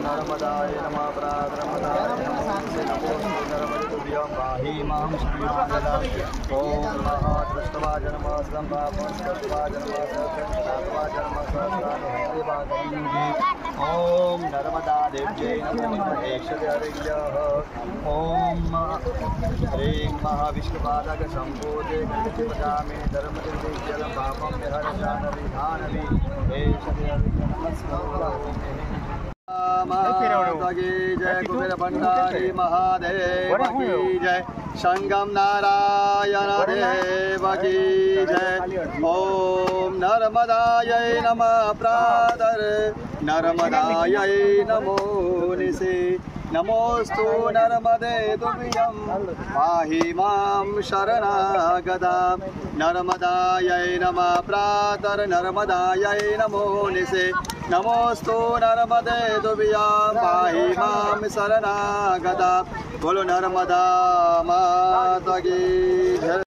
नर्मदाय नमः प्रातर्नर्मदाय नमो नर्मदे पाहि मां श्रीमागदा ओम नमः कृष्णवाय नमः संपापस्तवाय नमः सहस्रनाथवाय नमः सहस्रानुदेवागुरुजी ओम नर्मदा देव्यै नमो महेश्वर्यः ओम ह्रीं महाविष्णुपादक संपूजे गणपतिपदामे धर्मदेवी जल पापं विहर जानवी धानवी हे श्री नमस्कार माता की जय कुबेर भंडारी महादेव की जय संगम नारायण देव की जय ओम नर्मदायै नमः प्रातः नर्मदायै नमो निशे नमोस्तु नर्मदे तुभ्यं पाहि मां शरणागतां नर्मदायै नमः प्रातः नर्मदायै नमो निशे नमोस्तु नर्मदे तुभ्यं पाहि मां शरणागतां बोलो नर्मदा माता की जय।